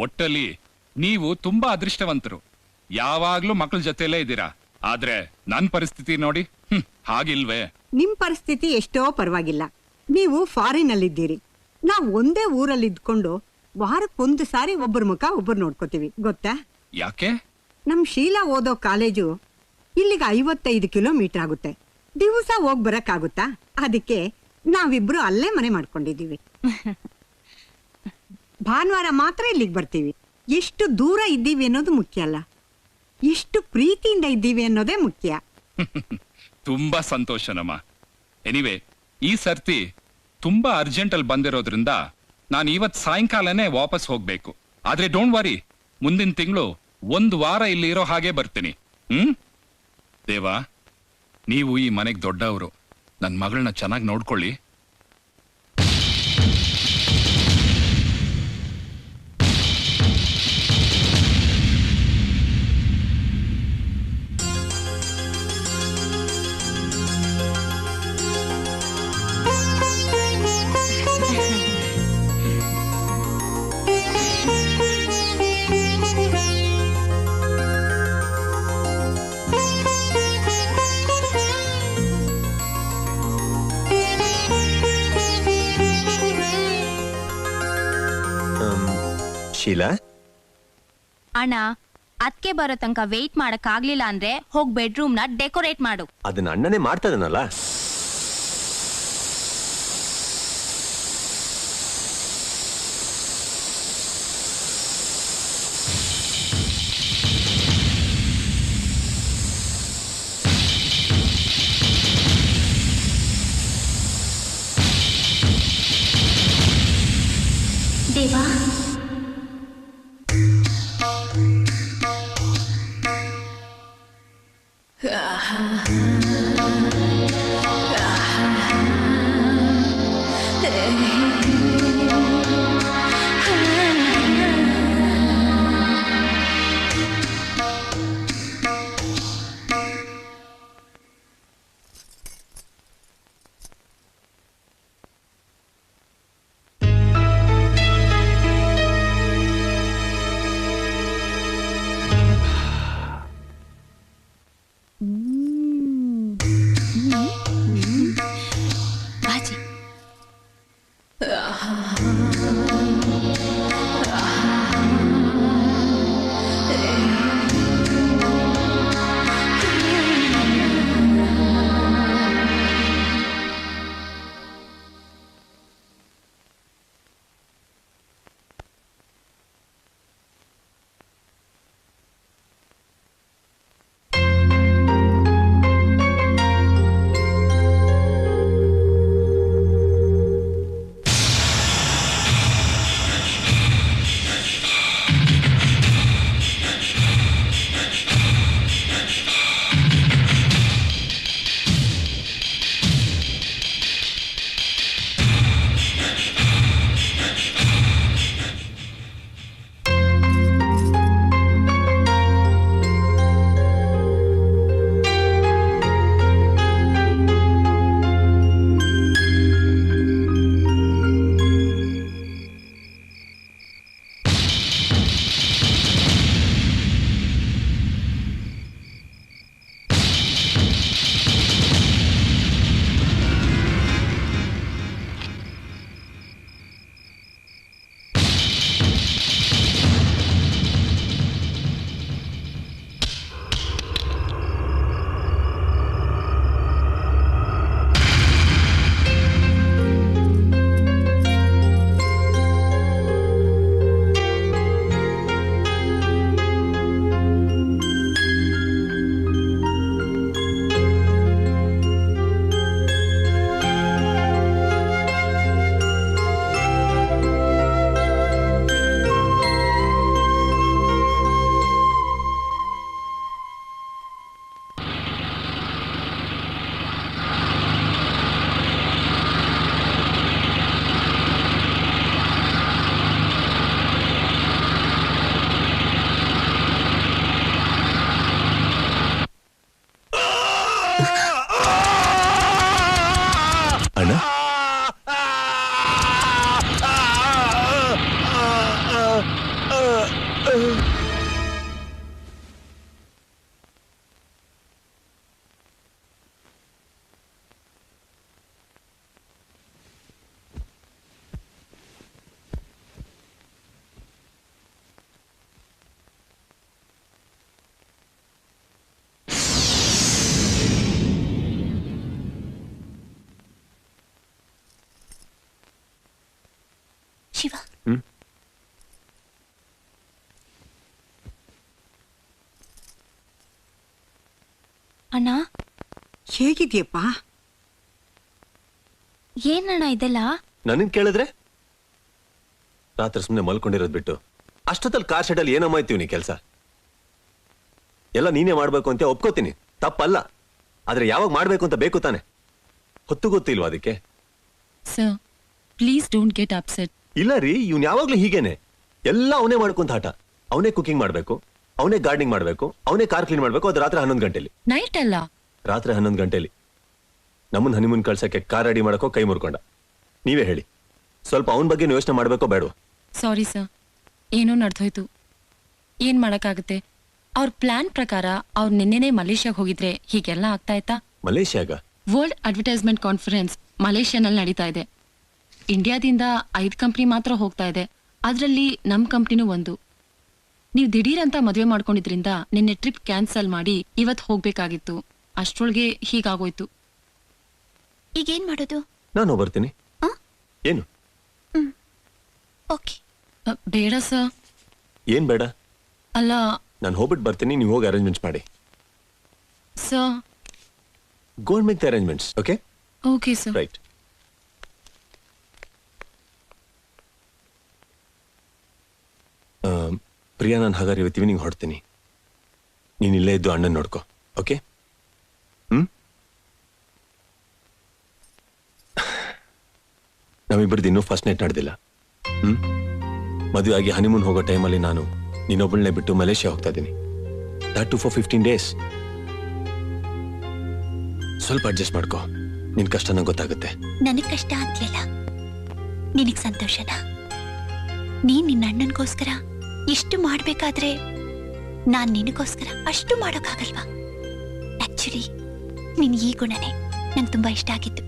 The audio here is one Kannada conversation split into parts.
ಒಟ್ಟಲ್ಲಿ ನೀವು ತುಂಬಾ ಅದೃಷ್ಟವಂತರು. ಯಾವಾಗ್ಲೂ ಮಕ್ಕಳ ಜೊತೆಲೇ ಇದ್ದೀರಾ. ಆದ್ರೆ ನನ್ ಪರಿಸ್ಥಿತಿ ನೋಡಿ, ಹಾಗಿಲ್ವೇ? ನಿಮ್ ಪರಿಸ್ಥಿತಿ ಎಷ್ಟೋ ಪರವಾಗಿಲ್ಲ. ನೀವು ಫಾರಿನ್ ಅಲ್ಲಿದ್ದೀರಿ, ನಾವ್ ಒಂದೇ ಊರಲ್ಲಿ ಇದ್ಕೊಂಡು ವಾರಕ್ಕೊಂದು ಸಾರಿ ಒಬ್ಬರ ಮುಖ ಒಬ್ಬರು ನೋಡ್ಕೋತೀವಿ, ಗೊತ್ತಾ? ಯಾಕೆ? ನಮ್ ಶೀಲಾ ಓದೋ ಕಾಲೇಜು ಇಲ್ಲಿಗೆ 55 ಕಿಲೋಮೀಟರ್ ಆಗುತ್ತೆ. ದಿವಸ ಹೋಗ್ ಬರಕ್ಕಾಗುತ್ತಾ? ಅದಕ್ಕೆ ನಾವಿಬ್ರು ಅಲ್ಲೇ ಮನೆ ಮಾಡ್ಕೊಂಡಿದೀವಿ. ಭಾನುವಾರ ಮಾತ್ರ ಇಲ್ಲಿಗೆ ಬರ್ತೀವಿ. ಎಷ್ಟು ದೂರ ಇದ್ದೀವಿ ಅನ್ನೋದು ಮುಖ್ಯ ಅಲ್ಲ, ಎಷ್ಟು ಪ್ರೀತಿಯಿಂದ ಇದ್ದೀವಿ ಅನ್ನೋದೇ ಮುಖ್ಯ. ತುಂಬಾ ಸಂತೋಷನಮ್ಮ. ಎನಿವೆ, ಈ ಸರ್ತಿ ತುಂಬಾ ಅರ್ಜೆಂಟ್ ಅಲ್ಲಿ ಬಂದಿರೋದ್ರಿಂದ ನಾನು ಇವತ್ ಸಾಯಂಕಾಲನೇ ವಾಪಸ್ ಹೋಗ್ಬೇಕು. ಆದ್ರೆ ಡೋಂಟ್ ವರಿ, ಮುಂದಿನ ತಿಂಗಳು 1 ವಾರ ಇಲ್ಲಿ ಇರೋ ಹಾಗೆ ಬರ್ತೀನಿ. ದೇವಾ, ನೀವು ಈ ಮನೆಗ್ ದೊಡ್ಡವರು, ನನ್ನ ಮಗಳನ್ನ ಚೆನ್ನಾಗಿ ನೋಡ್ಕೊಳ್ಳಿ. ಶೀಲಾ, ಅಣ್ಣ, ಅದಕ್ಕೆ ಬರೋ ತನಕ ವೇಟ್ ಮಾಡಕ್ ಆಗ್ಲಿಲ್ಲ ಅಂದ್ರೆ ಹೋಗ್ ಬೆಡ್ರೂಮ್ ನ ಡೆಕೋರೇಟ್ ಮಾಡು. ಅದನ್ನ ಅಣ್ಣನೇ ಮಾಡ್ತದನಲ್ಲ. ದೇವಾ, ಅಣ್ಣ ಹೇಗಿದ್ಯಪ್ಪ? ಏನಣ್ಣ ಇದೆಲ್ಲ? ನನನ್ ಕೇಳಿದ್ರೆ ರಾತ್ರಿ ಸುಮ್ಮನೆ ಮಲ್ಕೊಂಡಿರೋದ್ ಬಿಟ್ಟು ಅಷ್ಟೊತ್ತಲ್ಲಿ ಕಾರ್ ಶೆಡಲ್ಲಿ ಏನಮ್ಮ ಇರ್ತೀವಿ ನೀ ಕೆಲಸ ಎಲ್ಲ ನೀನೇ ಮಾಡ್ಬೇಕು ಅಂತ ಒಪ್ಕೋತೀನಿ, ತಪ್ಪಲ್ಲ. ಆದ್ರೆ ಯಾವಾಗ ಮಾಡ್ಬೇಕು ಅಂತ ಬೇಕು ತಾನೆ, ಹೊತ್ತು ಗೊತ್ತಿಲ್ವಾ ಅದಕ್ಕೆ? Sir please don't get upset. ಇಲ್ಲ ರೀ, ಇವ್ನು ಯಾವಾಗ್ಲೂ ಹೀಗೇನೆ, ಎಲ್ಲ ಅವನೇ ಮಾಡ್ಕೊಂತ ಆಟ. ಅವನೇ ಕುಕಿಂಗ್ ಮಾಡ್ಬೇಕು, ಅವನೇ ಗಾರ್ಡನಿಂಗ್ ಮಾಡ್ಬೇಕು, ಅವನೇ ಕಾರ್ ಕ್ಲೀನ್ ಮಾಡ್ಬೇಕು. ಅದು ರಾತ್ರಿ 11 ಗಂಟೆಲಿ. ನೈಟ್ ಅಲ್ಲ, ರಾತ್ರಿ 11 ಗಂಟೆಲಿ ನಮ್ಮನ್ನ ಹನಿಮೂನ್ ಕಳ್ಸಕ್ಕೆ ಕಾರ್ ರೆಡಿ ಮಾಡಕ್ಕೋ ಕೈ ಮುರ್ಕೊಂಡ. ನೀವೇ ಹೇಳಿ, ಸ್ವಲ್ಪ ಅವನ ಬಗ್ಗೆ ಯೋಚನೆ ಮಾಡ್ಬೇಕೋ ಬೇಡವಾ? ಸಾರಿ ಸರ್, ಏನೋ ನಡೆದೋಯ್ತು, ಏನ್ ಮಾಡಕ್ಕಾಗುತ್ತೆ. ಅವ್ರ ಪ್ಲಾನ್ ಪ್ರಕಾರ ಅವ್ರು ನಿನ್ನೆನೆ ಮಲೇಷ್ಯಾಗ ಹೋಗಿದ್ರೆ ಹೀಗೆಲ್ಲ ಆಗ್ತಾ ಇತ್ತಾ? ಮಲೇಷ್ಯಾಗ ವರ್ಲ್ಡ್ ಅಡ್ವರ್ಟೈಸ್ಮೆಂಟ್ ಕಾನ್ಫರೆನ್ಸ್ ಮಲೇಷ್ಯಾನಲ್ಲಿ ನಡೀತಾ ಇದೆ. ಇಂಡಿಯಾದಿಂದ 5 ಕಂಪ್ನಿ ಮಾತ್ರ ಹೋಗ್ತಾ ಇದೆ, ಅದರಲ್ಲಿ ನಮ್ ಕಂಪ್ನಿನೂ ಒಂದು. ನೀವು ದಿಢೀರ್ ಅಂತ ಮದುವೆ ಮಾಡ್ಕೊಂಡಿದ್ರಿಂದ ನಿನ್ನೆ ಟ್ರಿಪ್ ಕ್ಯಾನ್ಸಲ್ ಮಾಡಿ ಇವತ್ ಹೋಗ್ಬೇಕಾಗಿತ್ತು. ಅಷ್ಟ್ರೊಳಗೆ ಹೀಗಾಗೋಯ್ತು. ಈಗೇನ್ ಮಾಡೋದು? ನಾನು ಬರ್ತೀನಿ. ಏನು? ಓಕೆ. ಬೇಡ ಸರ್. ಏನ್ ಬೇಡ? ಅಲ್ಲ ನಾನು ಹೋಗ್ಬಿಟ್ಟು ಬರ್ತೀನಿ, ನೀವು ಹೋಗಿ ಅರೇಂಜ್ಮೆಂಟ್ಸ್ ಮಾಡಿ. Sir. Go and make the arrangements. Okay okay sir. Right. Priya, ನಾನು ಹಾಗಾದ್ರೆ ಇವತ್ತು ಈವ್ನಿಂಗ್ ಹೊಡ್ತೀನಿ. ನೀನ್ ಇಲ್ಲೇ ಇದ್ದು ಅಣ್ಣನ್ ನೋಡ್ಕೊ. ಓಕೆ? ನಾವಿಬ್ಬರದ್ದು ಇನ್ನೂ ಫಸ್ಟ್ ನೈಟ್ ನಡೆದಿಲ್ಲ. ಮದುವೆ ಆಗಿ ಹನಿಮೂನ್ ಹೋಗೋ ಟೈಮಲ್ಲಿ ನಾನು ನೀನೊಬ್ಬಳನ್ನೇ ಬಿಟ್ಟು ಮಲೇಷ್ಯಾ ಹೋಗ್ತಾ ಇದ್ದೀನಿ. That too for 15 days. ಸ್ವಲ್ಪ ಅಡ್ಜಸ್ಟ್ ಮಾಡ್ಕೋ, ನಿನ್ ಕಷ್ಟ ನಂಗೆ ಗೊತ್ತಾಗುತ್ತೆ. ನನಗ್ ಕಷ್ಟ ಅಂತ್ಲಿಲ್ಲ, ನಿನಗ್ ಸಂತೋಷನಾ? ನೀನ್ ನಿನ್ನ ಅಣ್ಣನ್ಗೋಸ್ಕರ ಇಷ್ಟು ಮಾಡ್ಬೇಕಾದ್ರೆ ನಾನ್ ನಿನಗೋಸ್ಕರ ಅಷ್ಟು ಮಾಡೋಕ್ಕಾಗಲ್ವಾ? ಆಕ್ಚುಲಿ ನಿನ್ ಈ ಗುಣನೇ ನಂಗೆ ತುಂಬಾ ಇಷ್ಟ ಆಗಿತ್ತು.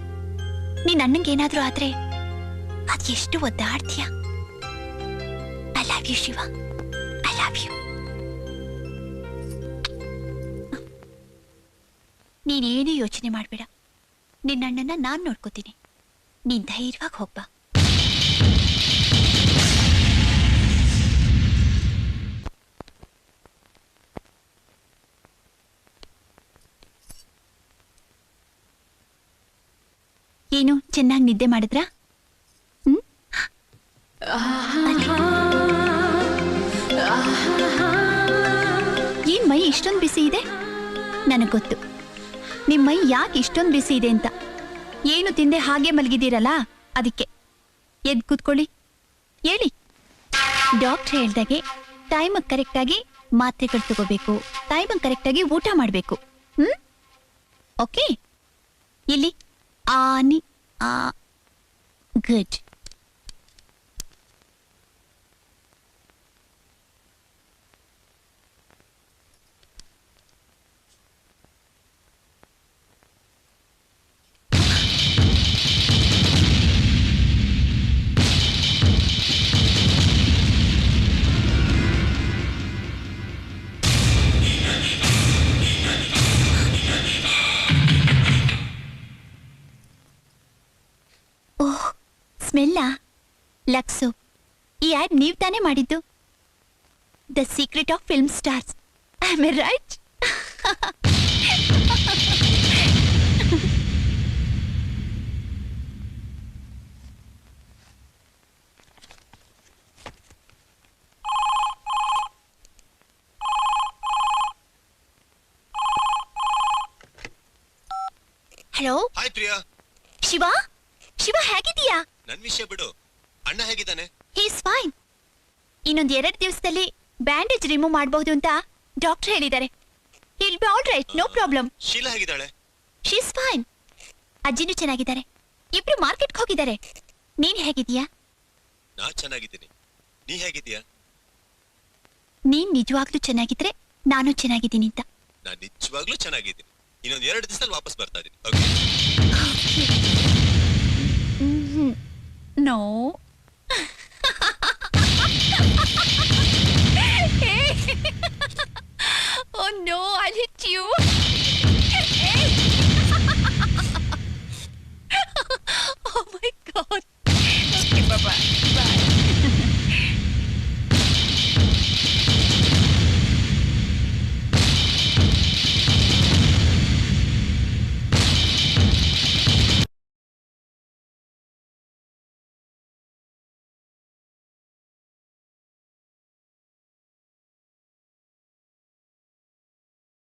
ನಿನ್ ಅಣ್ಣಂಗೆ ಏನಾದ್ರೂ ಆದ್ರೆ ಅದ್ ಎಷ್ಟು ಒದ್ದಾಡ್ತೀಯ. I love you Shiva, I love you. ನೀನೇನು ಯೋಚನೆ ಮಾಡ್ಬೇಡ, ನಿನ್ನ ಅಣ್ಣನ ನಾನ್ ನೋಡ್ಕೋತೀನಿ. ನೀನ್ ಧೈರ್ಯವಾಗಿ ಹೋಗ್ಬಾ. ಏನು ಚೆನ್ನಾಗಿ ನಿದ್ದೆ ಮಾಡಿದ್ರಾ? ಏನ್ ಮೈ ಇಷ್ಟೊಂದು ಬಿಸಿ ಇದೆ? ನನಗ್ ಗೊತ್ತು ನಿಮ್ ಮೈ ಯಾಕೆ ಇಷ್ಟೊಂದು ಬಿಸಿ ಇದೆ ಅಂತ. ಏನು ತಿಂದೆ ಹಾಗೆ ಮಲಗಿದ್ದೀರಲ್ಲ, ಅದಕ್ಕೆ. ಎದ್ ಕೂತ್ಕೊಳ್ಳಿ, ಹೇಳಿ. ಡಾಕ್ಟರ್ ಹೇಳ್ದಾಗೆ ಟೈಮ್ ಕರೆಕ್ಟಾಗಿ ಮಾತ್ರೆಗಳು ತಗೋಬೇಕು, ಟೈಮ್ ಕರೆಕ್ಟಾಗಿ ಊಟ ಮಾಡಬೇಕು. ಓಕೆ? ಇಲ್ಲಿ ಆನಿ ಗುಡ್. ಓಹ್, ಸ್ಮೆಲ್ಲಾ? ಲಕ್ಸು. ಈ ಆಡ್ ನೀವ್ ತಾನೇ ಮಾಡಿದ್ದು? The secret of film stars. Am I right? Hello. Hi Priya. Shiva, Shiva ಹೇಗಿದೀಯಾ? ನನ್ ವಿಷಯ ಬಿಡು, ಅಣ್ಣ ಹೇಗಿದ್ದಾನೆ? He is fine. ಇನ್ನೊಂದ್ 2 ದಿವಸದಲ್ಲಿ ಬ್ಯಾಂಡೇಜ್ ರಿಮೂವ್ ಮಾಡಬಹುದು ಅಂತ ಡಾಕ್ಟರ್ ಹೇಳಿದ್ದಾರೆ. He'll be all right, no problem. Sheela ಹೇಗಿದ್ದಾಳೆ? She is fine. ಅಜ್ಜಿನೂ ಚೆನ್ನಾಗಿದ್ದಾರೆ. ಇಬ್ರು ಮಾರ್ಕೆಟ್ಗೆ ಹೋಗಿದ್ದಾರೆ. ನೀನ್ ಹೇಗಿದೀಯಾ? ನಾ ಚೆನ್ನಾಗಿದ್ದೀನಿ. ನೀ ಹೇಗಿದ್ದೀಯಾ? ನೀನ್ ನಿಜವಾಗ್ಲೂ ಚೆನ್ನಾಗಿದ್ರೆ ನಾನು ಚೆನ್ನಾಗಿದ್ದೀನಿ ಅಂತ. ನಾನ್ ನಿಜವಾಗ್ಲೂ ಚೆನ್ನಾಗಿದ್ದೀನಿ. ಇನ್ನೊಂದ್ 2 ದಿವಸದಲ್ಲಿ ವಾಪಸ್ ಬರ್ತಾ ಇದೀನಿ. Okay? No. Oh no, I'll hit you. Oh my God.